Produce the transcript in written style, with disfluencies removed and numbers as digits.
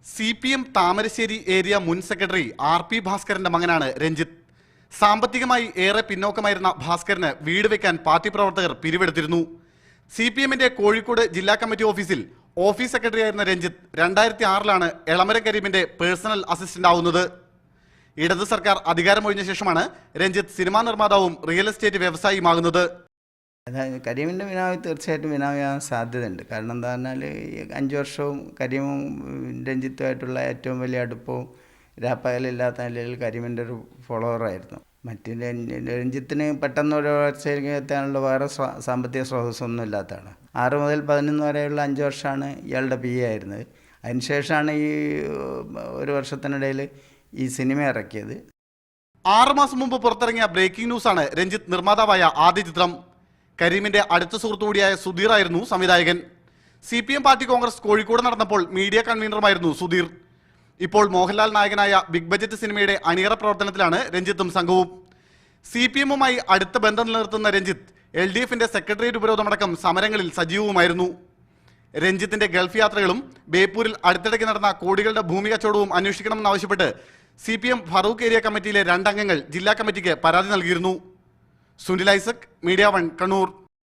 CPM Thamarassery area മുൻ secretary RP ഭാസ്കരന്റെ മകനാണ് രഞ്ജിത്ത്. സാമ്പത്തികമായി ഏറെ പിന്നോക്കമായിരുന്ന ഭാസ്കരന് വീട് വെക്കാൻ പാർട്ടി പ്രവർത്തകർ പിരിവെടുത്തിരുന്നു. CPMന്റെ കോഴിക്കോട് ജില്ലാ കമ്മിറ്റി ഓഫീസിൽ ഓഫീസ് സെക്രട്ടറി ആയിരുന്ന രഞ്ജിത്ത് 2006-ലാണ് എളമരം കരീമിന്റെ പേഴ്സണൽ അസിസ്റ്റന്റ് ആവുന്നത്. ഇടത് സർക്കാർ അധികാരമൊഴിഞ്ഞ ശേഷമാണ് രഞ്ജിത്ത് സിനിമാ നിർമ്മാതാവും റിയൽ എസ്റ്റേറ്റ് വ്യവസായിയുമാകുന്നത്. കരീമിൻ്റെ വിനാവ് തീർച്ചയായിട്ടും വിനാവാൻ സാധ്യതയുണ്ട്. കാരണം എന്താ പറഞ്ഞാൽ 5 വർഷവും കരീമും രഞ്ജിത്തുമായിട്ടുള്ള ഏറ്റവും വലിയ അടുപ്പവും രാപ്പകലില്ലാത്ത നിലയിൽ കരീമിൻ്റെ ഒരു ഫോളോവറായിരുന്നു. മറ്റു രഞ്ജിത്തിന് പെട്ടെന്ന് ഒരു വളർച്ചയിലേക്ക് എത്താനുള്ള വേറെ സാമ്പത്തിക സ്രോതസ്സൊന്നും ഇല്ലാത്തതാണ്. 6 മുതൽ 11 വരെയുള്ള 5 വർഷമാണ് ഇയാളുടെ PA ആയിരുന്നത്. അതിനുശേഷമാണ് ഈ 1 വർഷത്തിനിടയിൽ ഈ സിനിമ ഇറക്കിയത്. 6 മാസം മുമ്പ് പുറത്തിറങ്ങിയ ബ്രേക്കിംഗ് ന്യൂസാണ് രഞ്ജിത്ത് നിർമ്മാതാവായ ആദ്യ ചിത്രം. കരീമിന്റെ അടുത്ത സുഹൃത്തു കൂടിയായ സുധീർ ആയിരുന്നു സംവിധായകൻ. CPM പാർട്ടി കോൺഗ്രസ് കോഴിക്കോട് നടന്നപ്പോൾ മീഡിയ കൺവീനറുമായിരുന്നു സുധീർ. ഇപ്പോൾ മോഹൻലാൽ നായകനായ ബിഗ് ബജറ്റ് സിനിമയുടെ അണിയറ പ്രവർത്തനത്തിലാണ് രഞ്ജിത്തും സംഘവും. CPMുമായി അടുത്ത ബന്ധം നിലനിർത്തുന്ന രഞ്ജിത്ത് LDFന്റെ സെക്രട്ടേറിയറ്റ് ഉപരോധമടക്കം സമരങ്ങളിൽ സജീവവുമായിരുന്നു. രഞ്ജിത്തിന്റെ ഗൾഫ് യാത്രകളും ബേപ്പൂരിൽ അടുത്തിടയ്ക്ക് നടന്ന കോടികളുടെ ഭൂമി കച്ചവടവും അന്വേഷിക്കണമെന്നാവശ്യപ്പെട്ട് CPM ഫറൂഖ് ഏരിയ കമ്മിറ്റിയിലെ 2 അംഗങ്ങൾ ജില്ലാ കമ്മിറ്റിക്ക് പരാതി നൽകിയിരുന്നു. സുനിൽ ഐസക്, മീഡിയ 1, കണ്ണൂർ.